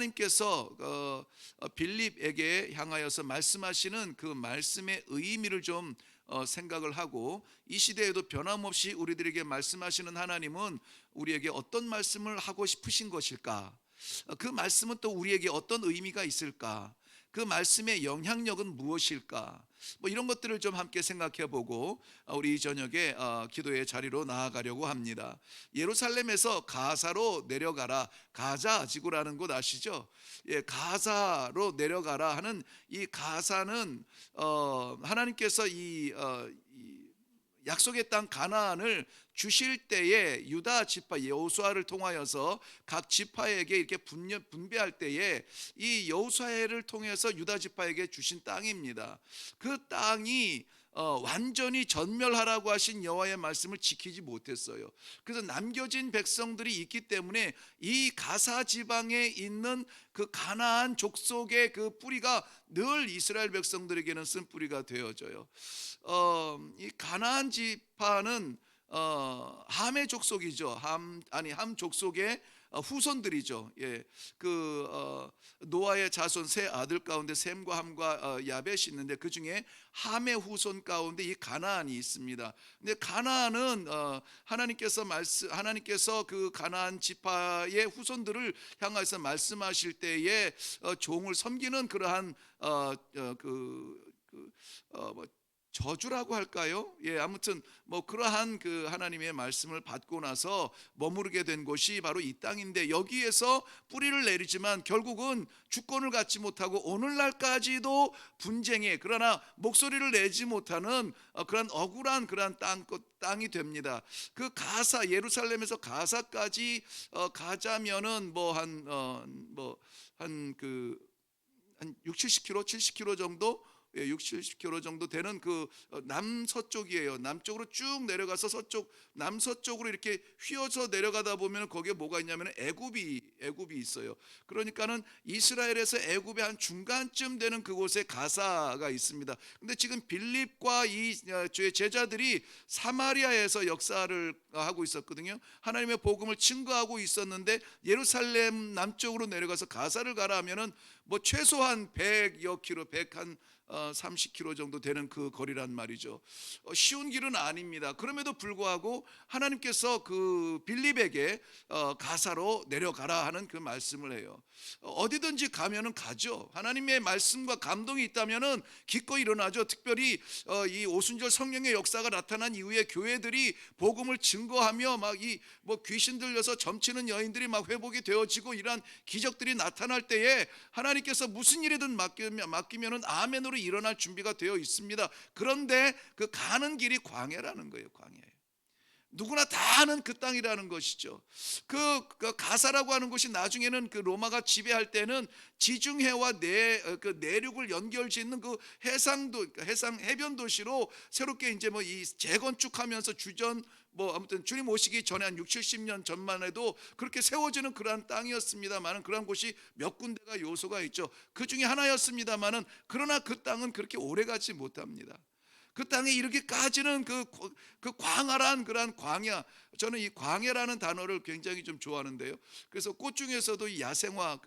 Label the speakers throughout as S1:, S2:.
S1: 하나님께서 빌립에게 향하여서 말씀하시는 그 말씀의 의미를 좀 생각을 하고, 이 시대에도 변함없이 우리들에게 말씀하시는 하나님은 우리에게 어떤 말씀을 하고 싶으신 것일까? 그 말씀은 또 우리에게 어떤 의미가 있을까? 그 말씀의 영향력은 무엇일까? 뭐 이런 것들을 좀 함께 생각해 보고 우리 이 저녁에 기도의 자리로 나아가려고 합니다. 예루살렘에서 가사로 내려가라. 가자 지구라는 곳 아시죠? 예, 가사로 내려가라 하는 이 가사는 하나님께서 이 약속의 땅 가나안을 주실 때에 유다 지파 여호수아를 통하여서 각 지파에게 이렇게 분배할 때에 이 여호수아를 통해서 유다 지파에게 주신 땅입니다. 그 땅이 완전히 전멸하라고 하신 여호와의 말씀을 지키지 못했어요. 그래서 남겨진 백성들이 있기 때문에 이 가사 지방에 있는 그 가나안 족속의 그 뿌리가 늘 이스라엘 백성들에게는 쓴 뿌리가 되어져요. 이 가나안 지파는 함의 족속이죠. 함 족속의 후손들이죠. 예, 노아의 자손 세 아들 가운데 셈과 함과 야벳이 있는데 그 중에 함의 후손 가운데 이 가나안이 있습니다. 근데 가나안은 하나님께서 그 가나안 지파의 후손들을 향해서 말씀하실 때에 종을 섬기는 그러한 저주라고 할까요? 예, 아무튼 뭐 그러한 그 하나님의 말씀을 받고 나서 머무르게 된 곳이 바로 이 땅인데, 여기에서 뿌리를 내리지만 결국은 주권을 갖지 못하고 오늘날까지도 분쟁에, 그러나 목소리를 내지 못하는 그런 억울한 그러한 땅이 됩니다. 그 가사, 예루살렘에서 가사까지 가자면은 한 6, 70km, 70km 정도, 6, 70km 정도 되는 그 남서쪽이에요. 남쪽으로 쭉 내려가서 남서쪽으로 이렇게 휘어서 내려가다 보면 거기에 뭐가 있냐면 애굽이 있어요. 그러니까는 이스라엘에서 애굽의 한 중간쯤 되는 그곳에 가사가 있습니다. 근데 지금 빌립과 이 주의 제자들이 사마리아에서 역사를 하고 있었거든요. 하나님의 복음을 증거하고 있었는데 예루살렘 남쪽으로 내려가서 가사를 가라 하면은 뭐 최소한 100여 킬로, 30km 정도 되는 그 거리란 말이죠. 쉬운 길은 아닙니다. 그럼에도 불구하고 하나님께서 그 빌립에게 가사로 내려가라 하는 그 말씀을 해요. 어디든지 가면은 가죠. 하나님의 말씀과 감동이 있다면은 기꺼이 일어나죠. 특별히 이 오순절 성령의 역사가 나타난 이후에 교회들이 복음을 증거하며 막 이 뭐 귀신 들려서 점치는 여인들이 막 회복이 되어지고 이러한 기적들이 나타날 때에 하나님께서 무슨 일이든 맡기면은 아멘으로 일어날 준비가 되어 있습니다. 그런데 그 가는 길이 광야라는 거예요. 광야예요. 누구나 다 아는 그 땅이라는 것이죠. 그 가사라고 하는 곳이 나중에는 그 로마가 지배할 때는 지중해와 내륙을 연결짓는 그 해변 도시로 새롭게 이제 뭐 이 재건축하면서 아무튼 주님 오시기 전에 한 6, 70년 전만 해도 그렇게 세워지는 그러한 땅이었습니다만은, 그러한 곳이 몇 군데가 요소가 있죠. 그 중에 하나였습니다만은, 그러나 그 땅은 그렇게 오래 가지 못합니다. 그 땅에 이르기까지는 그 광활한 그러한 광야, 저는 이 광야라는 단어를 굉장히 좀 좋아하는데요. 그래서 꽃 중에서도 이 야생화,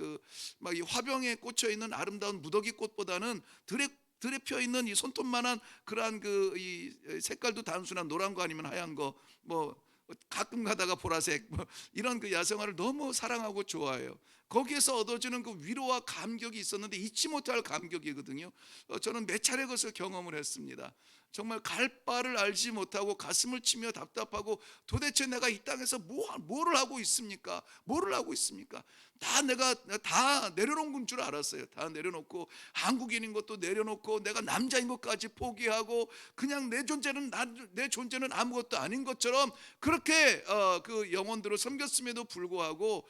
S1: 막 이 화병에 꽂혀 있는 아름다운 무더기 꽃보다는 들에 펴 있는 이 손톱만한 그러한 이 색깔도 단순한 노란 거 아니면 하얀 거, 뭐 가끔 가다가 보라색, 뭐 이런 그 야생화를 너무 사랑하고 좋아해요. 거기에서 얻어지는 그 위로와 감격이 있었는데 잊지 못할 감격이거든요. 저는 몇 차례 그것을 경험을 했습니다. 정말 갈 바를 알지 못하고 가슴을 치며 답답하고, 도대체 내가 이 땅에서 뭐를 하고 있습니까? 뭐를 하고 있습니까? 내가 다 내려놓은 줄 알았어요. 다 내려놓고, 한국인인 것도 내려놓고, 내가 남자인 것까지 포기하고, 그냥 내 존재는 아무것도 아닌 것처럼 그렇게 그 영혼들을 섬겼음에도 불구하고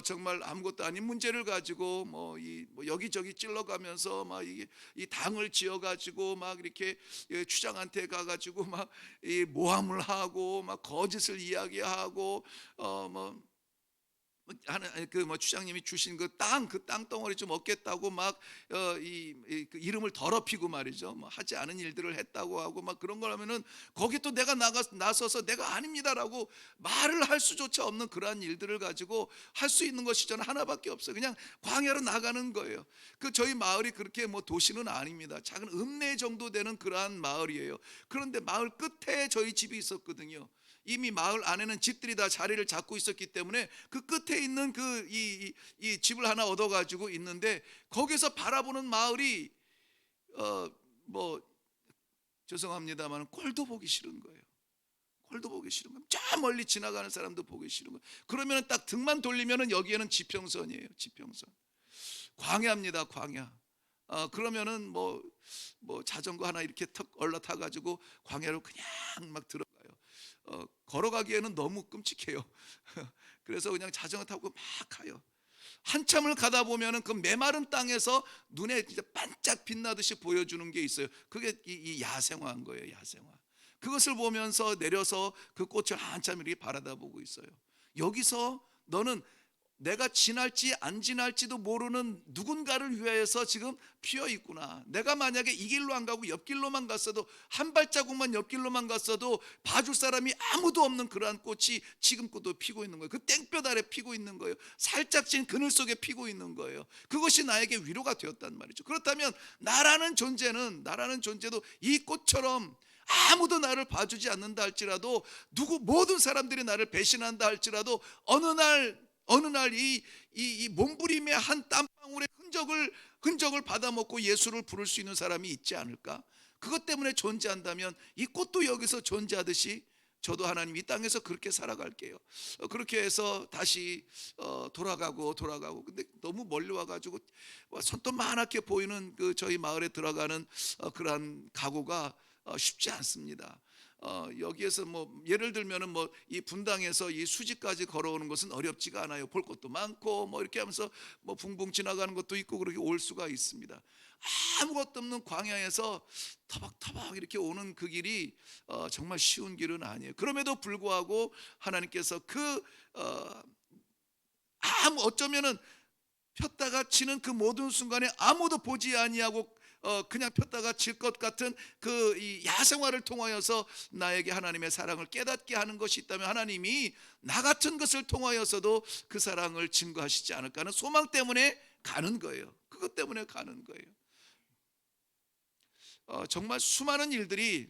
S1: 정말 아무것도 아닌 문제를 가지고 뭐 여기저기 찔러가면서 막 이 당을 지어가지고 막 이렇게 추장한테 가가지고 막 이 모함을 하고 막 거짓을 이야기하고 하는 그 뭐 추장님이 주신 그 땅 덩어리 좀 얻겠다고 막 그 이름을 더럽히고 말이죠. 뭐 하지 않은 일들을 했다고 하고 막 그런 걸 하면은 거기 또 내가 나서서 내가 아닙니다라고 말을 할 수조차 없는 그러한 일들을 가지고 할 수 있는 것이 저는 하나밖에 없어요. 그냥 광야로 나가는 거예요. 그 저희 마을이 그렇게 뭐 도시는 아닙니다. 작은 읍내 정도 되는 그러한 마을이에요. 그런데 마을 끝에 저희 집이 있었거든요. 이미 마을 안에는 집들이 다 자리를 잡고 있었기 때문에 그 끝에 있는 이 집을 하나 얻어가지고 있는데, 거기서 바라보는 마을이 뭐 죄송합니다만 꼴도 보기 싫은 거예요. 꼴도 보기 싫은 거예요. 저 멀리 지나가는 사람도 보기 싫은 거예요. 그러면 딱 등만 돌리면은 여기에는 지평선이에요. 지평선. 광야입니다. 광야. 그러면은 뭐 자전거 하나 이렇게 턱 올라타 가지고 광야로 그냥 막 들어가요. 걸어가기에는 너무 끔찍해요. 그래서 그냥 자전거 타고 막 가요. 한참을 가다 보면은 그 메마른 땅에서 눈에 진짜 반짝 빛나듯이 보여주는 게 있어요. 그게 이 야생화인 거예요. 야생화. 그것을 보면서 내려서 그 꽃을 한참 이렇게 바라다보고 있어요. 여기서 너는 내가 지날지 안 지날지도 모르는 누군가를 위하여서 지금 피어 있구나. 내가 만약에 이 길로 안 가고 옆길로만 갔어도, 한 발자국만 옆길로만 갔어도 봐줄 사람이 아무도 없는 그러한 꽃이 지금 꽃도 피고 있는 거예요. 그 땡볕 아래 피고 있는 거예요. 살짝 진 그늘 속에 피고 있는 거예요. 그것이 나에게 위로가 되었단 말이죠. 그렇다면 나라는 존재도 이 꽃처럼 아무도 나를 봐주지 않는다 할지라도, 모든 사람들이 나를 배신한다 할지라도 어느 날 이 몸부림의 한 땀방울의 흔적을 받아먹고 예수를 부를 수 있는 사람이 있지 않을까? 그것 때문에 존재한다면 이 꽃도 여기서 존재하듯이 저도 하나님 이 땅에서 그렇게 살아갈게요. 그렇게 해서 다시 돌아가고 근데 너무 멀리 와가지고 손톱만하게 보이는 그 저희 마을에 들어가는 그러한 각오가 쉽지 않습니다. 여기에서 뭐 예를 들면은 뭐 이 분당에서 이 수지까지 걸어오는 것은 어렵지가 않아요. 볼 것도 많고 뭐 이렇게 하면서 뭐 붕붕 지나가는 것도 있고 그렇게 올 수가 있습니다. 아무것도 없는 광야에서 터벅터벅 이렇게 오는 그 길이 정말 쉬운 길은 아니에요. 그럼에도 불구하고 하나님께서 어쩌면은 폈다가 치는 그 모든 순간에 아무도 보지 아니하고 그냥 폈다가 질 것 같은 그 이 야생화를 통하여서 나에게 하나님의 사랑을 깨닫게 하는 것이 있다면, 하나님이 나 같은 것을 통하여서도 그 사랑을 증거하시지 않을까 하는 소망 때문에 가는 거예요. 그것 때문에 가는 거예요. 정말 수많은 일들이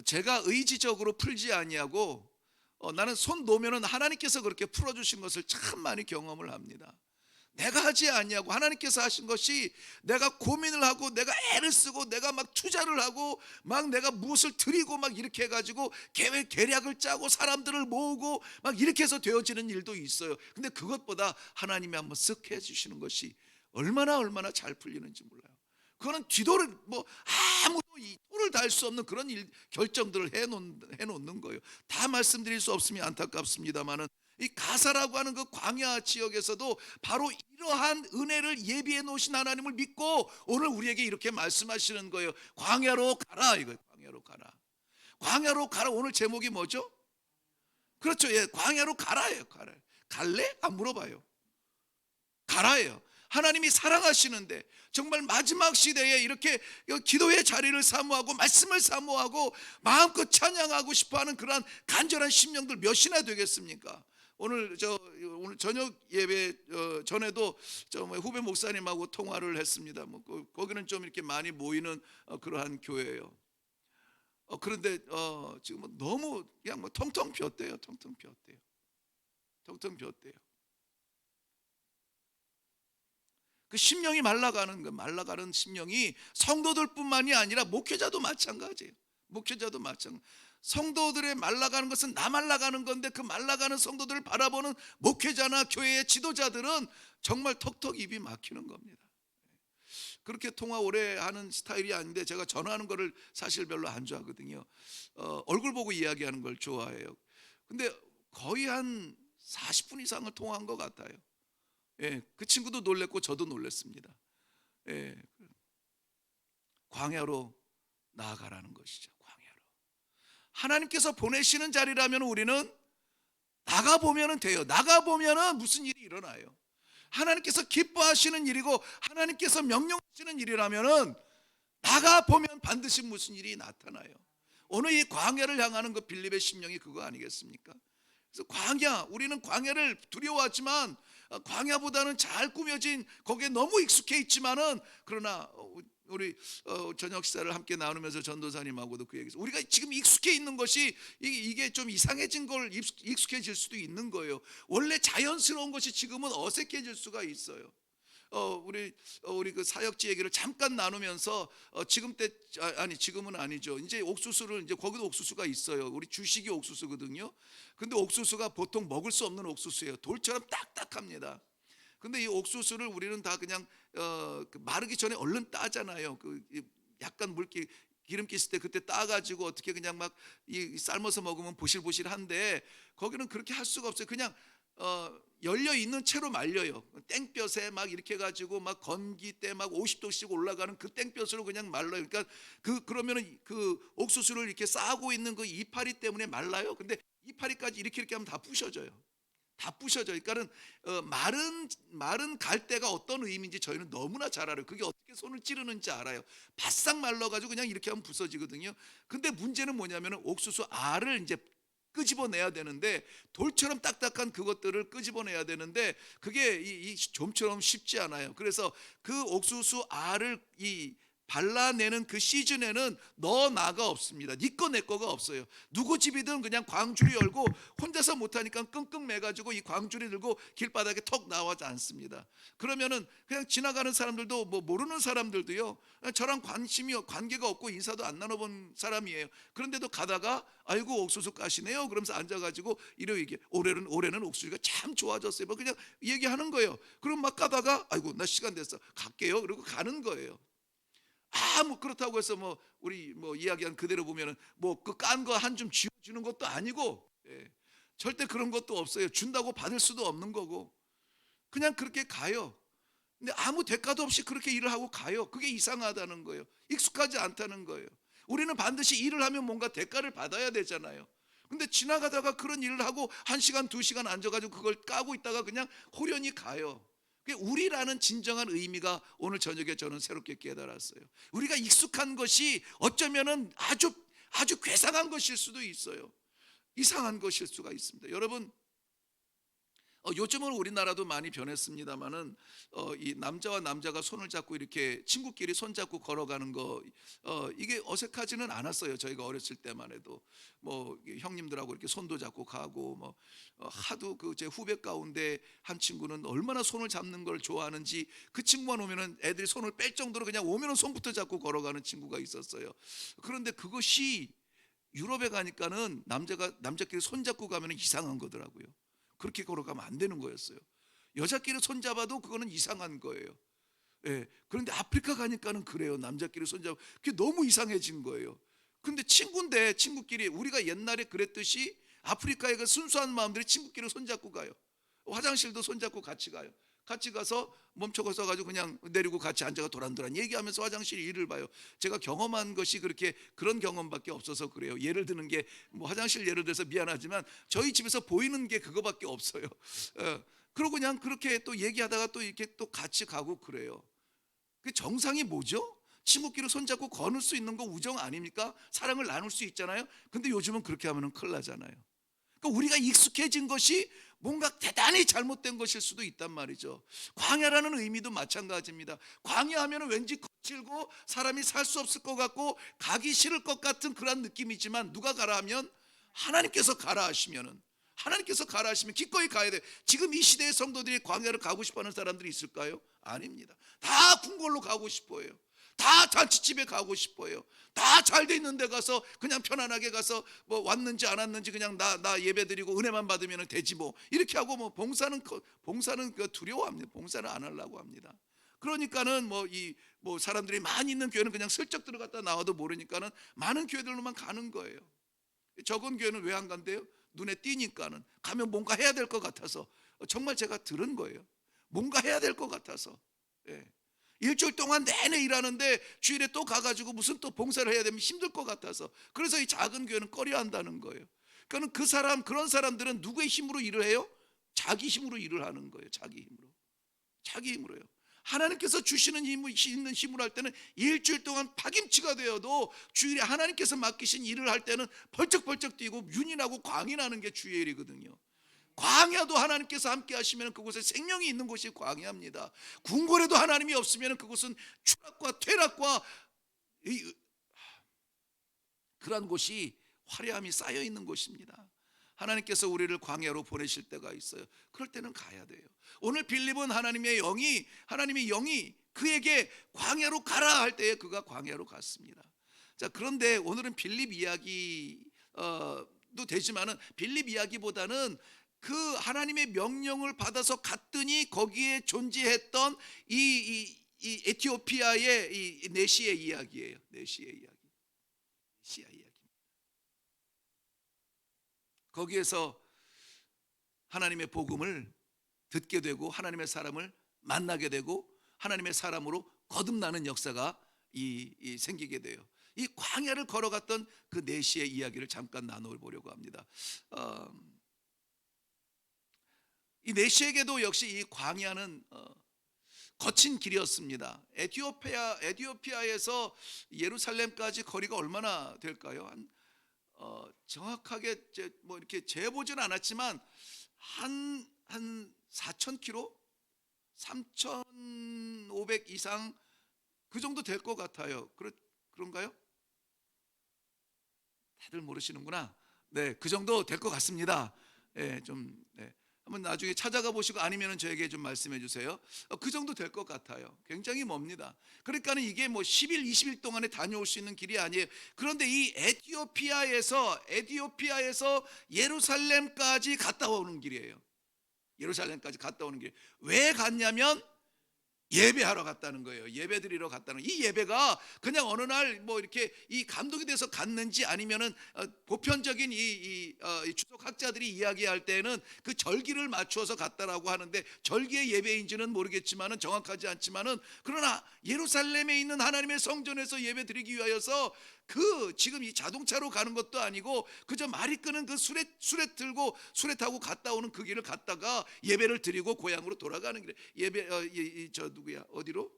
S1: 제가 의지적으로 풀지 아니하고 나는 손 놓으면은 하나님께서 그렇게 풀어주신 것을 참 많이 경험을 합니다. 내가 하지 아니하고 하나님께서 하신 것이, 내가 고민을 하고 내가 애를 쓰고 내가 막 투자를 하고 막 내가 무엇을 드리고 막 이렇게 해가지고 계략을 짜고 사람들을 모으고 막 이렇게 해서 되어지는 일도 있어요. 근데 그것보다 하나님이 한번 쓱 해주시는 것이 얼마나 잘 풀리는지 몰라요. 그거는 뒤도를 아무도 이 도를 달 수 없는 그런 결정들을 해놓는 거예요. 다 말씀드릴 수 없으면 안타깝습니다만은, 이 가사라고 하는 그 광야 지역에서도 바로 이러한 은혜를 예비해 놓으신 하나님을 믿고 오늘 우리에게 이렇게 말씀하시는 거예요. 광야로 가라, 이거예요. 광야로 가라. 오늘 제목이 뭐죠? 그렇죠. 예, 광야로 가라예요. 갈래? 안 물어봐요. 가라예요. 하나님이 사랑하시는데 정말 마지막 시대에 이렇게 기도의 자리를 사모하고 말씀을 사모하고 마음껏 찬양하고 싶어하는 그러한 간절한 심령들 몇이나 되겠습니까? 오늘 저녁 예배 전에도 후배 목사님하고 통화를 했습니다. 거기는 좀 이렇게 많이 모이는 그러한 교회예요. 그런데 지금 너무 그냥 텅텅 비었대요. 텅텅 비었대요. 그 심령이 말라가는 심령이 성도들뿐만이 아니라 목회자도 마찬가지예요. 성도들의 말라가는 것은 나 말라가는 건데, 그 말라가는 성도들을 바라보는 목회자나 교회의 지도자들은 정말 턱턱 입이 막히는 겁니다. 그렇게 통화 오래 하는 스타일이 아닌데, 제가 전화하는 거를 사실 별로 안 좋아하거든요. 얼굴 보고 이야기하는 걸 좋아해요. 근데 거의 한 40분 이상을 통화한 것 같아요. 예, 그 친구도 놀랬고 저도 놀랐습니다. 예, 광야로 나아가라는 것이죠. 광야로. 하나님께서 보내시는 자리라면 우리는 나가 보면은 돼요. 나가 보면은 무슨 일이 일어나요. 하나님께서 기뻐하시는 일이고 하나님께서 명령하시는 일이라면은 나가 보면 반드시 무슨 일이 나타나요. 오늘 이 광야를 향하는 그 빌립의 심령이 그거 아니겠습니까? 그래서 광야, 우리는 광야를 두려워하지만 광야보다는 잘 꾸며진, 거기에 너무 익숙해 있지만은, 그러나 우리 저녁 식사를 함께 나누면서 전도사님하고도 그 얘기했어요. 우리가 지금 익숙해 있는 것이 이게 좀 이상해진 걸 익숙해질 수도 있는 거예요. 원래 자연스러운 것이 지금은 어색해질 수가 있어요. 우리 그 사역지 얘기를 잠깐 나누면서 지금 때 아니 지금은 아니죠. 이제 옥수수를, 이제 거기도 옥수수가 있어요. 우리 주식이 옥수수거든요. 근데 옥수수가 보통 먹을 수 없는 옥수수예요. 돌처럼 딱딱합니다. 근데 이 옥수수를 우리는 다 그냥 마르기 전에 얼른 따잖아요. 약간 물기 기름기 있을 때 그때 따가지고 어떻게 그냥 막 삶아서 먹으면 보실보실한데, 거기는 그렇게 할 수가 없어요. 그냥 열려 있는 채로 말려요. 땡볕에 막 이렇게 해가지고 막 건기 때 막 50도씩 올라가는 그 땡볕으로 그냥 말라요. 그러니까 그러면은 그 옥수수를 이렇게 싸고 있는 그 이파리 때문에 말라요. 근데 이파리까지 이렇게 하면 다 부셔져요. 다 부셔져요. 그러니까는 마른 갈대가 어떤 의미인지 저희는 너무나 잘 알아요. 그게 어떻게 손을 찌르는지 알아요. 바싹 말라가지고 그냥 이렇게 하면 부서지거든요. 근데 문제는 뭐냐면은 옥수수 알을 이제 끄집어내야 되는데, 돌처럼 딱딱한 그것들을 끄집어내야 되는데 그게 이 좀처럼 쉽지 않아요. 그래서 그 옥수수 알을 발라내는 그 시즌에는 너 나가 없습니다. 네 거 내 거가 없어요. 누구 집이든 그냥 광주리 열고 혼자서 못하니까 끙끙 매가지고 이 광주리 들고 길바닥에 턱 나와지 않습니다. 그러면은 그냥 지나가는 사람들도, 뭐 모르는 사람들도요, 저랑 관계가 없고 인사도 안 나눠본 사람이에요. 그런데도 가다가 아이고 옥수수 까시네요 그러면서 앉아가지고 이렇게 올해는 옥수수가 참 좋아졌어요, 뭐 그냥 얘기하는 거예요. 그럼 막 가다가 아이고 나 시간 됐어 갈게요 그러고 가는 거예요. 뭐 그렇다고 해서 뭐 우리 뭐 이야기한 그대로 보면은 뭐 그 깐 거 한 줌 쥐어주는 것도 아니고, 절대 그런 것도 없어요. 준다고 받을 수도 없는 거고 그냥 그렇게 가요. 근데 아무 대가도 없이 그렇게 일을 하고 가요. 그게 이상하다는 거예요. 익숙하지 않다는 거예요. 우리는 반드시 일을 하면 뭔가 대가를 받아야 되잖아요. 근데 지나가다가 그런 일을 하고 1시간 2시간 앉아가지고 그걸 까고 있다가 그냥 호련히 가요. 그게 우리라는 진정한 의미가 오늘 저녁에 저는 새롭게 깨달았어요. 우리가 익숙한 것이 어쩌면은 아주 괴상한 것일 수도 있어요. 이상한 것일 수가 있습니다. 여러분, 요즘은 우리나라도 많이 변했습니다만은 이 남자와 남자가 손을 잡고 이렇게 친구끼리 손 잡고 걸어가는 거, 이게 어색하지는 않았어요. 저희가 어렸을 때만 해도 뭐 형님들하고 이렇게 손도 잡고 가고, 뭐 하도 그 제 후배 가운데 한 친구는 얼마나 손을 잡는 걸 좋아하는지 그 친구만 오면은 애들이 손을 뺄 정도로 그냥 오면은 손부터 잡고 걸어가는 친구가 있었어요. 그런데 그것이 유럽에 가니까는 남자끼리 손 잡고 가면은 이상한 거더라고요. 그렇게 걸어가면 안 되는 거였어요. 여자끼리 손잡아도 그거는 이상한 거예요. 그런데 아프리카 가니까는 그래요. 남자끼리 손잡아, 그게 너무 이상해진 거예요. 근데 친구인데 친구끼리, 우리가 옛날에 그랬듯이 아프리카의 그 순수한 마음들이 친구끼리 손잡고 가요. 화장실도 손잡고 같이 가요. 같이 가서 멈춰서 가지고 그냥 내리고 같이 앉아가 도란도란 얘기하면서 화장실 일을 봐요. 제가 경험한 것이 그런 경험밖에 없어서 그래요. 예를 드는 게 뭐 화장실 예를 들어서 미안하지만 저희 집에서 보이는 게 그거밖에 없어요. 그러고 그냥 그렇게 또 얘기하다가 또 이렇게 또 같이 가고 그래요. 그 정상이 뭐죠? 친구끼리 손잡고 거닐 수 있는 거 우정 아닙니까? 사랑을 나눌 수 있잖아요. 근데 요즘은 그렇게 하면은 큰일 나잖아요. 그러니까 우리가 익숙해진 것이 뭔가 대단히 잘못된 것일 수도 있단 말이죠. 광야라는 의미도 마찬가지입니다. 광야하면 왠지 거칠고 사람이 살 수 없을 것 같고 가기 싫을 것 같은 그런 느낌이지만, 누가 가라 하면 하나님께서 가라 하시면은, 하나님께서 가라 하시면 기꺼이 가야 돼요. 지금 이 시대의 성도들이 광야를 가고 싶어하는 사람들이 있을까요? 아닙니다. 다 궁궐로 가고 싶어요. 다 잔치집에 가고 싶어요. 다 잘 돼 있는 데 가서 그냥 편안하게 가서 뭐 왔는지 안 왔는지 그냥 나 예배 드리고 은혜만 받으면 되지 뭐 이렇게 하고, 뭐 봉사는 두려워합니다. 봉사를 안 하려고 합니다. 그러니까는 뭐 사람들이 많이 있는 교회는 그냥 슬쩍 들어갔다 나와도 모르니까는 많은 교회들로만 가는 거예요. 적은 교회는 왜 안 간대요? 눈에 띄니까는 가면 뭔가 해야 될 것 같아서. 정말 제가 들은 거예요. 뭔가 해야 될 것 같아서. 일주일 동안 내내 일하는데 주일에 또 가가지고 무슨 또 봉사를 해야 되면 힘들 것 같아서. 그래서 이 작은 교회는 꺼려 한다는 거예요. 그러니까 그런 사람들은 누구의 힘으로 일을 해요? 자기 힘으로 일을 하는 거예요. 자기 힘으로요. 하나님께서 주시는 힘으로 할 때는 일주일 동안 파김치가 되어도 주일에 하나님께서 맡기신 일을 할 때는 벌쩍벌쩍 뛰고 윤이 나고 광이 나는 게 주의 일이거든요. 광야도 하나님께서 함께 하시면 그곳에 생명이 있는 곳이 광야입니다. 궁궐에도 하나님이 없으면 그곳은 추락과 퇴락과 그러한 곳이 화려함이 쌓여 있는 곳입니다. 하나님께서 우리를 광야로 보내실 때가 있어요. 그럴 때는 가야 돼요. 오늘 빌립은 하나님의 영이 그에게 광야로 가라 할 때에 그가 광야로 갔습니다. 자, 그런데 오늘은 빌립 이야기도 되지만은 빌립 이야기보다는 그 하나님의 명령을 받아서 갔더니 거기에 존재했던 이 에티오피아의 이 네시의 이야기예요. 네시의 이야기. 거기에서 하나님의 복음을 듣게 되고 하나님의 사람을 만나게 되고 하나님의 사람으로 거듭나는 역사가 생기게 돼요. 이 광야를 걸어갔던 그 네시의 이야기를 잠깐 나눠보려고 합니다. 이 네시에게도 역시 이 광야는 거친 길이었습니다. 에티오피아에서 예루살렘까지 거리가 얼마나 될까요? 정확하게 뭐 이렇게 재보지는 않았지만 한 4,000km, 3,500 이상 그 정도 될 것 같아요. 그런가요? 다들 모르시는구나. 네, 그 정도 될 것 같습니다. 네, 한번 나중에 찾아가 보시고 아니면 저에게 좀 말씀해 주세요. 그 정도 될 것 같아요. 굉장히 멉니다. 그러니까는 이게 뭐 10일, 20일 동안에 다녀올 수 있는 길이 아니에요. 그런데 이 에티오피아에서 예루살렘까지 갔다 오는 길이에요. 예루살렘까지 갔다 오는 길. 왜 갔냐면 예배하러 갔다는 거예요. 예배드리러 갔다는 거예요. 이 예배가 그냥 어느 날 뭐 이렇게 이 감동이 돼서 갔는지 아니면은 보편적인 이 주석학자들이 이야기할 때는 그 절기를 맞추어서 갔다라고 하는데 절기의 예배인지는 모르겠지만은 정확하지 않지만은 그러나 예루살렘에 있는 하나님의 성전에서 예배드리기 위하여서 그 지금 이 자동차로 가는 것도 아니고 그저 말이 끄는 그 수레 타고 갔다 오는 그 길을 갔다가 예배를 드리고 고향으로 돌아가는 길에 어디로?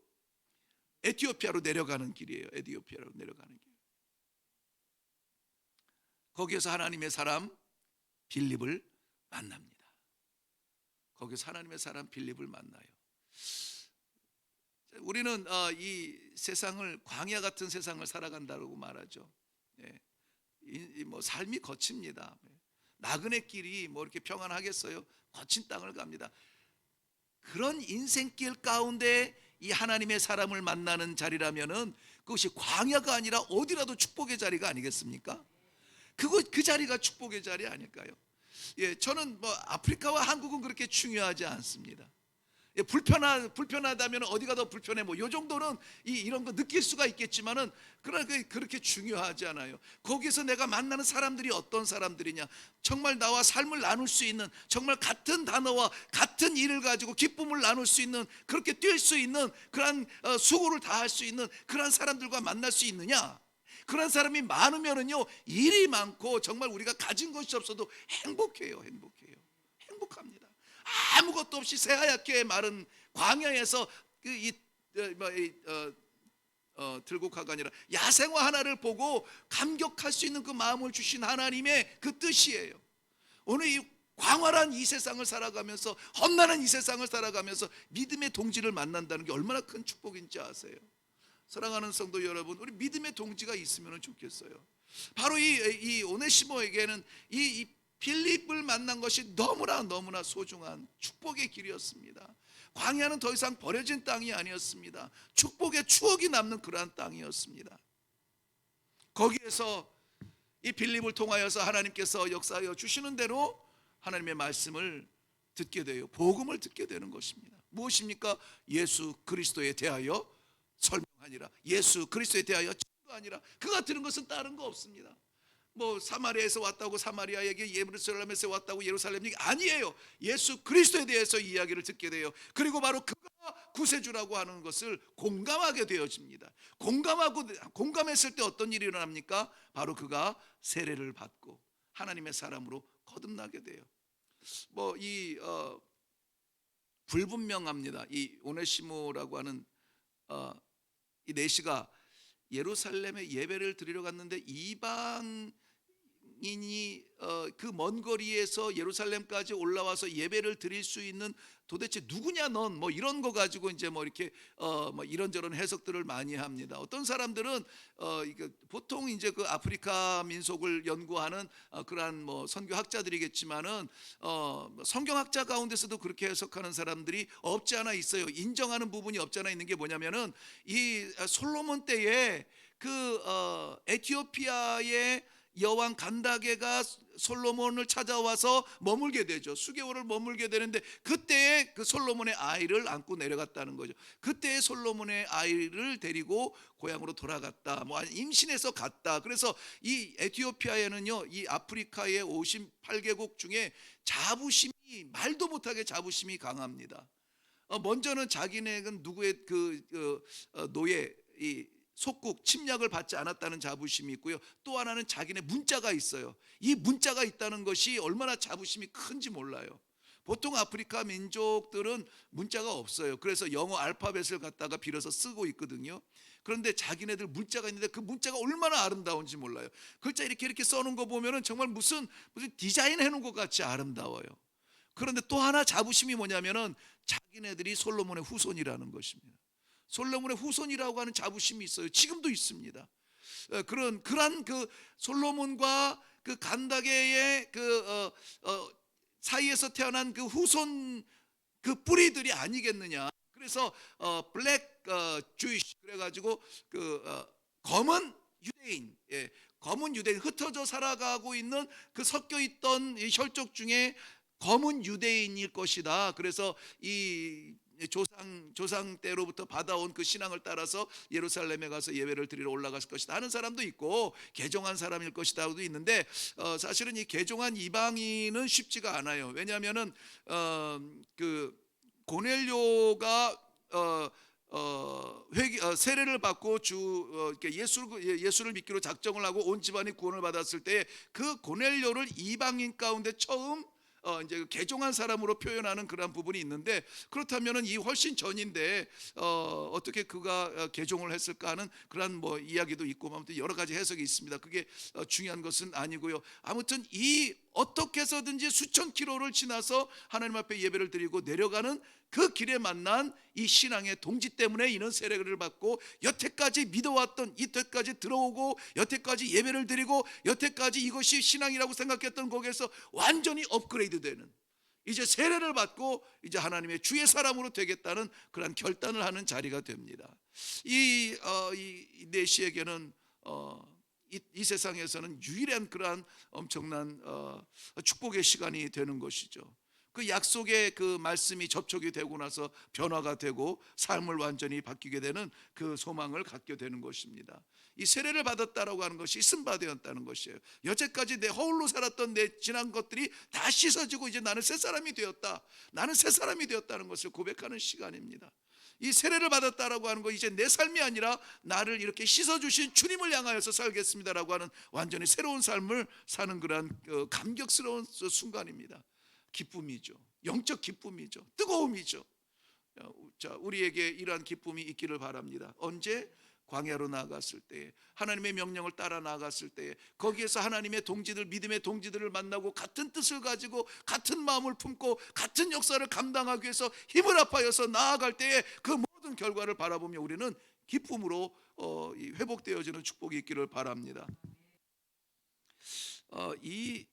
S1: 에티오피아로 내려가는 길이에요. 에티오피아로 내려가는 길. 거기에서 하나님의 사람 빌립을 만납니다. 거기서 하나님의 사람 빌립을 만나요. 우리는 이 세상을 광야 같은 세상을 살아간다고 말하죠. 뭐 삶이 거칩니다. 나그네 길이 뭐 이렇게 평안하겠어요? 거친 땅을 갑니다. 그런 인생길 가운데 이 하나님의 사람을 만나는 자리라면은 그것이 광야가 아니라 어디라도 축복의 자리가 아니겠습니까? 그 자리가 축복의 자리 아닐까요? 저는 뭐 아프리카와 한국은 그렇게 중요하지 않습니다. 불편하다면 어디가 더 불편해 뭐 요 정도는 이런 거 느낄 수가 있겠지만은 그렇게 중요하지 않아요. 거기서 내가 만나는 사람들이 어떤 사람들이냐, 정말 나와 삶을 나눌 수 있는, 정말 같은 단어와 같은 일을 가지고 기쁨을 나눌 수 있는, 그렇게 뛸 수 있는 그러한 수고를 다할 수 있는 그러한 사람들과 만날 수 있느냐. 그런 사람이 많으면은요 일이 많고 정말 우리가 가진 것이 없어도 행복합니다. 아무것도 없이 새하얗게 마른 광야에서 들국화가 아니라 야생화 하나를 보고 감격할 수 있는 그 마음을 주신 하나님의 그 뜻이에요. 오늘 이 광활한 이 세상을 살아가면서, 험난한 이 세상을 살아가면서 믿음의 동지를 만난다는 게 얼마나 큰 축복인지 아세요? 사랑하는 성도 여러분, 우리 믿음의 동지가 있으면 좋겠어요. 바로 이 오네시모에게는 이 빌립을 만난 것이 너무나 소중한 축복의 길이었습니다. 광야는 더 이상 버려진 땅이 아니었습니다. 축복의 추억이 남는 그러한 땅이었습니다. 거기에서 이 빌립을 통하여서 하나님께서 역사하여 주시는 대로 하나님의 말씀을 듣게 돼요. 복음을 듣게 되는 것입니다. 무엇입니까? 예수 그리스도에 대하여 설명하니라. 예수 그리스도에 대하여 전도하니라. 그가 들은 것은 다른 거 없습니다. 뭐 사마리아에서 왔다고 사마리아에게, 예루살렘에서 왔다고 예루살렘 얘기 아니에요. 예수 그리스도에 대해서 이야기를 듣게 돼요. 그리고 바로 그가 구세주라고 하는 것을 공감하게 되어집니다. 공감했을 때 어떤 일이 일어납니까? 바로 그가 세례를 받고 하나님의 사람으로 거듭나게 돼요. 불분명합니다. 이 오네시모라고 하는 이 내시가 예루살렘에 예배를 드리러 갔는데 이방인이 그 먼 거리에서 예루살렘까지 올라와서 예배를 드릴 수 있는 도대체 누구냐 넌, 이런 거 가지고 이제 이렇게 이런저런 해석들을 많이 합니다. 어떤 사람들은 보통 이제 그 아프리카 민속을 연구하는 그러한 선교학자들이겠지만은 성경학자 가운데서도 그렇게 해석하는 사람들이 없지 않아 있어요. 인정하는 부분이 없지 않아 있는 게 뭐냐면은 이 솔로몬 때에 그 에티오피아의 여왕 간다게가 솔로몬을 찾아와서 머물게 되죠. 수개월을 머물게 되는데 그때에 그 솔로몬의 아이를 안고 내려갔다는 거죠. 그때에 솔로몬의 아이를 데리고 고향으로 돌아갔다. 임신해서 갔다. 그래서 이 에티오피아에는요, 이 아프리카의 58개국 중에 자부심이, 말도 못하게 자부심이 강합니다. 먼저는 자기네는 누구의 노예, 이 속국 침략을 받지 않았다는 자부심이 있고요. 또 하나는 자기네 문자가 있어요. 이 문자가 있다는 것이 얼마나 자부심이 큰지 몰라요. 보통 아프리카 민족들은 문자가 없어요. 그래서 영어 알파벳을 갖다가 빌어서 쓰고 있거든요. 그런데 자기네들 문자가 있는데 그 문자가 얼마나 아름다운지 몰라요. 글자 이렇게 써놓은 거 보면은 정말 무슨 디자인 해놓은 것 같이 아름다워요. 그런데 또 하나 자부심이 뭐냐면은 자기네들이 솔로몬의 후손이라는 것입니다. 솔로몬의 후손이라고 하는 자부심이 있어요. 지금도 있습니다. 그런 그 솔로몬과 그 간다게의 사이에서 태어난 그 후손, 그 뿌리들이 아니겠느냐. 그래서 블랙 주이시, 그래가지고 검은 유대인, 검은 유대인, 흩어져 살아가고 있는 그 섞여 있던 혈족 중에 검은 유대인일 것이다. 그래서 이 조상 때로부터 받아온 그 신앙을 따라서 예루살렘에 가서 예배를 드리러 올라갔을 것이다 하는 사람도 있고, 개종한 사람일 것이다도 있는데, 사실은 이 개종한 이방인은 쉽지가 않아요. 왜냐하면은 그 고넬료가 세례를 받고 예수를 믿기로 작정을 하고 온 집안이 구원을 받았을 때 그 고넬료를 이방인 가운데 처음 이제 개종한 사람으로 표현하는 그런 부분이 있는데, 그렇다면은 이 훨씬 전인데 어떻게 그가 개종을 했을까 하는 그런 이야기도 있고, 아무튼 여러 가지 해석이 있습니다. 그게 중요한 것은 아니고요. 아무튼 이 어떻게 해서든지 수천 킬로를 지나서 하나님 앞에 예배를 드리고 내려가는 그 길에 만난 이 신앙의 동지 때문에 이는 세례를 받고, 여태까지 믿어왔던, 이때까지 들어오고 여태까지 예배를 드리고 여태까지 이것이 신앙이라고 생각했던 거기에서 완전히 업그레이드 되는, 이제 세례를 받고 이제 하나님의 주의 사람으로 되겠다는 그런 결단을 하는 자리가 됩니다. 이 내시에게는 이 세상에서는 유일한 그러한 엄청난 축복의 시간이 되는 것이죠. 그 약속의 그 말씀이 접촉이 되고 나서 변화가 되고 삶을 완전히 바뀌게 되는 그 소망을 갖게 되는 것입니다. 이 세례를 받았다라고 하는 것이 있음바되었다는 것이에요. 여태까지 내 허울로 살았던 내 지난 것들이 다 씻어지고 이제 나는 새 사람이 되었다, 나는 새 사람이 되었다는 것을 고백하는 시간입니다. 이 세례를 받았다라고 하는 거, 이제 내 삶이 아니라 나를 이렇게 씻어주신 주님을 향하여서 살겠습니다라고 하는 완전히 새로운 삶을 사는 그러한 감격스러운 순간입니다. 기쁨이죠. 영적 기쁨이죠. 뜨거움이죠. 자, 우리에게 이러한 기쁨이 있기를 바랍니다. 언제? 광야로 나아갔을 때, 하나님의 명령을 따라 나아갔을 때, 거기에서 하나님의 동지들, 믿음의 동지들을 만나고 같은 뜻을 가지고 같은 마음을 품고 같은 역사를 감당하기 위해서 힘을 합하여서 나아갈 때에 그 모든 결과를 바라보며 우리는 기쁨으로 회복되어지는 축복이 있기를 바랍니다. 이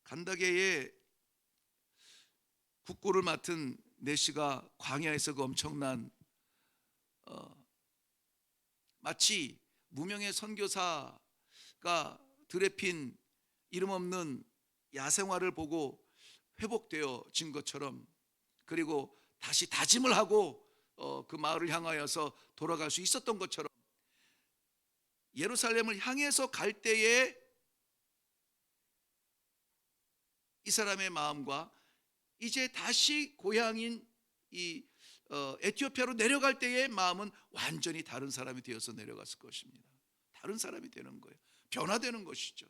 S1: 간다게의 국고를 맡은 내시가 광야에서 그 엄청난 마치 무명의 선교사가 들에 핀 이름 없는 야생화를 보고 회복되어진 것처럼, 그리고 다시 다짐을 하고 그 마을을 향하여서 돌아갈 수 있었던 것처럼, 예루살렘을 향해서 갈 때에 이 사람의 마음과 이제 다시 고향인 이 에티오피아로 내려갈 때의 마음은 완전히 다른 사람이 되어서 내려갔을 것입니다. 다른 사람이 되는 거예요. 변화되는 것이죠.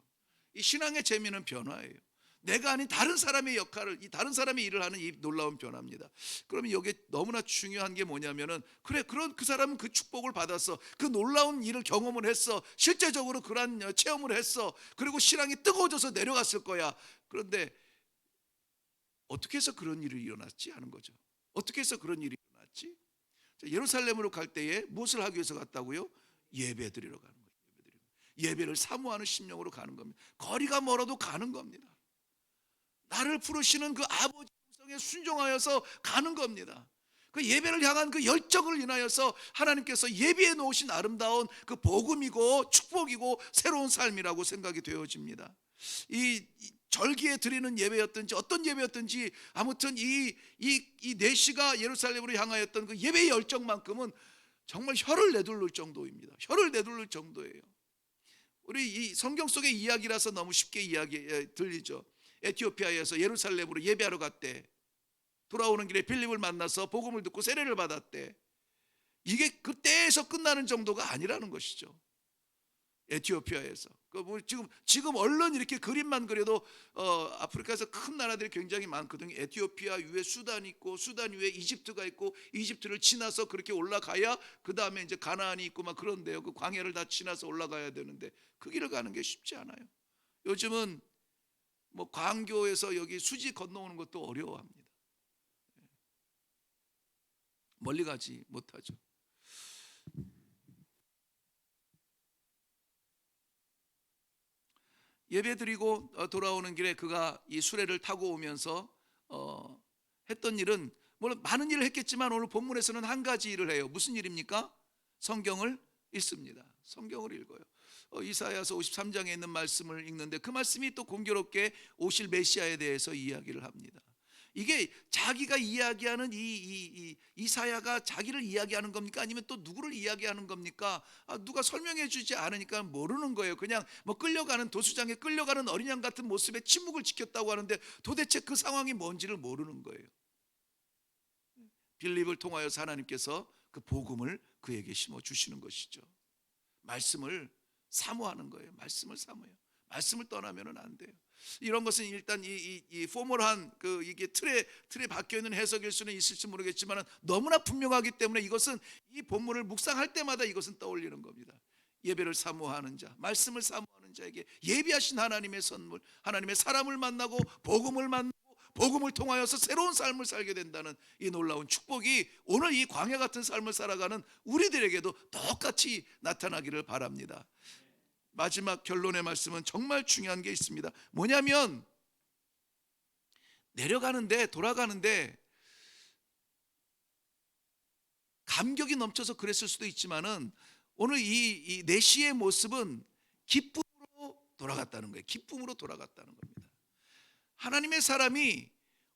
S1: 이 신앙의 재미는 변화예요. 내가 아닌 다른 사람의 역할을, 이 다른 사람의 일을 하는 이 놀라운 변화입니다. 그러면 여기 너무나 중요한 게 뭐냐면은, 그래, 그런 그 사람은 그 축복을 받았어, 그 놀라운 일을 경험을 했어, 실제적으로 그러한 체험을 했어, 그리고 신앙이 뜨거워져서 내려갔을 거야. 그런데 어떻게 해서 그런 일이 일어났지 하는 거죠. 어떻게 해서 그런 일이 일어났지? 예루살렘으로 갈 때에 무엇을 하기 위해서 갔다고요? 예배 드리러 가는 거예요. 예배를 사모하는 심령으로 가는 겁니다. 거리가 멀어도 가는 겁니다. 나를 부르시는 그 아버지 음성에 순종하여서 가는 겁니다. 그 예배를 향한 그 열정을 인하여서 하나님께서 예비해 놓으신 아름다운 그 복음이고 축복이고 새로운 삶이라고 생각이 되어집니다. 이 절기에 드리는 예배였든지 어떤 예배였든지 아무튼 이 4시가 예루살렘으로 향하였던 그 예배의 열정만큼은 정말 혀를 내둘를 정도입니다. 혀를 내둘를 정도예요. 우리 이 성경 속의 이야기라서 너무 쉽게 들리죠. 에티오피아에서 예루살렘으로 예배하러 갔대. 돌아오는 길에 빌립을 만나서 복음을 듣고 세례를 받았대. 이게 그때에서 끝나는 정도가 아니라는 것이죠. 에티오피아에서 지금 얼른 이렇게 그림만 그려도 아프리카에서 큰 나라들이 굉장히 많거든요. 에티오피아 위에 수단이 있고, 수단 위에 이집트가 있고, 이집트를 지나서 그렇게 올라가야 그 다음에 이제 가나안이 있고 막 그런데요. 그 광야를 다 지나서 올라가야 되는데 그 길을 가는 게 쉽지 않아요. 요즘은 뭐 광교에서 여기 수지 건너오는 것도 어려워합니다. 멀리 가지 못하죠. 예배 드리고 돌아오는 길에 그가 이 수레를 타고 오면서 했던 일은, 물론 많은 일을 했겠지만 오늘 본문에서는 한 가지 일을 해요. 무슨 일입니까? 성경을 읽습니다. 성경을 읽어요. 이사야서 53장에 있는 말씀을 읽는데 그 말씀이 또 공교롭게 오실 메시아에 대해서 이야기를 합니다. 이게 자기가 이야기하는 이사야가 자기를 이야기하는 겁니까? 아니면 또 누구를 이야기하는 겁니까? 누가 설명해 주지 않으니까 모르는 거예요. 그냥 뭐 끌려가는, 도수장에 끌려가는 어린 양 같은 모습에 침묵을 지켰다고 하는데 도대체 그 상황이 뭔지를 모르는 거예요. 빌립을 통하여서 하나님께서 그 복음을 그에게 심어 주시는 것이죠. 말씀을 사모하는 거예요. 말씀을 사모해요. 말씀을 떠나면은 안 돼요. 이런 것은 일단 이 포멀한 이게 틀에 박혀 있는 해석일 수는 있을지 모르겠지만 너무나 분명하기 때문에 이것은 이 본문을 묵상할 때마다 이것은 떠올리는 겁니다. 예배를 사모하는 자, 말씀을 사모하는 자에게 예비하신 하나님의 선물, 하나님의 사람을 만나고 복음을 만나고 복음을 통하여서 새로운 삶을 살게 된다는 이 놀라운 축복이 오늘 이 광야 같은 삶을 살아가는 우리들에게도 똑같이 나타나기를 바랍니다. 마지막 결론의 말씀은 정말 중요한 게 있습니다. 뭐냐면 내려가는데, 돌아가는데 감격이 넘쳐서 그랬을 수도 있지만은 오늘 이 내시의 모습은 기쁨으로 돌아갔다는 거예요. 기쁨으로 돌아갔다는 겁니다. 하나님의 사람이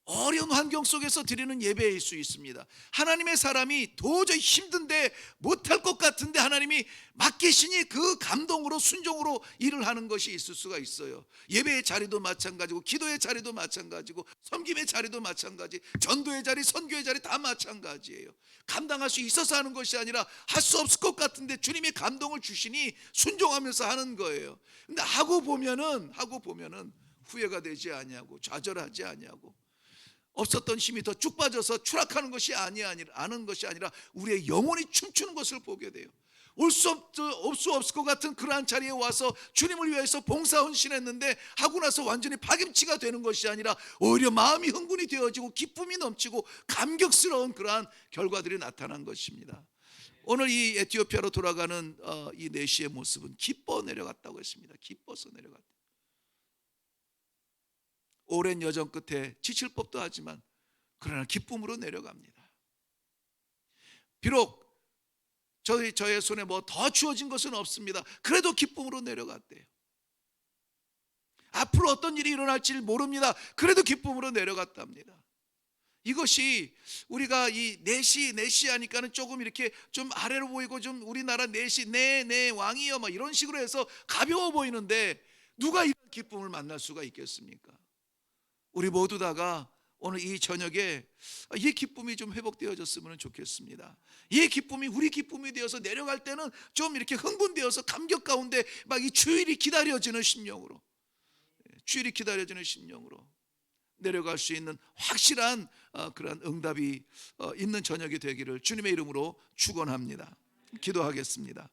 S1: 어려운 환경 속에서 드리는 예배일 수 있습니다. 하나님의 사람이 도저히 힘든데 못할 것 같은데 하나님이 맡기시니 그 감동으로 순종으로 일을 하는 것이 있을 수가 있어요. 예배의 자리도 마찬가지고, 기도의 자리도 마찬가지고, 섬김의 자리도 마찬가지, 전도의 자리, 선교의 자리 다 마찬가지예요. 감당할 수 있어서 하는 것이 아니라 할 수 없을 것 같은데 주님이 감동을 주시니 순종하면서 하는 거예요. 근데 하고 보면은 후회가 되지 아니하고 좌절하지 아니하고 없었던 힘이 더 쭉 빠져서 추락하는 것이 아는 것이 아니라 우리의 영혼이 춤추는 것을 보게 돼요. 올 수 없을 것 같은 그러한 자리에 와서 주님을 위해서 봉사 헌신했는데 하고 나서 완전히 파김치가 되는 것이 아니라 오히려 마음이 흥분이 되어지고 기쁨이 넘치고 감격스러운 그러한 결과들이 나타난 것입니다. 오늘 이 에티오피아로 돌아가는 이 내시의 모습은 기뻐 내려갔다고 했습니다. 기뻐서 내려갔다. 오랜 여정 끝에 지칠 법도 하지만 그러나 기쁨으로 내려갑니다. 비록 저의 손에 뭐 더 주어진 것은 없습니다. 그래도 기쁨으로 내려갔대요. 앞으로 어떤 일이 일어날지 모릅니다. 그래도 기쁨으로 내려갔답니다. 이것이 우리가 이 내시 하니까는 조금 이렇게 좀 아래로 보이고 좀 우리나라 내시 내 왕이여 막 이런 식으로 해서 가벼워 보이는데 누가 이런 기쁨을 만날 수가 있겠습니까? 우리 모두 다가 오늘 이 저녁에 이 기쁨이 좀 회복되어졌으면 좋겠습니다. 이 기쁨이 우리 기쁨이 되어서 내려갈 때는 좀 이렇게 흥분되어서 감격 가운데 막 이 주일이 기다려지는 심령으로 주일이 기다려지는 심령으로 내려갈 수 있는 확실한 그러한 응답이 있는 저녁이 되기를 주님의 이름으로 축원합니다. 기도하겠습니다.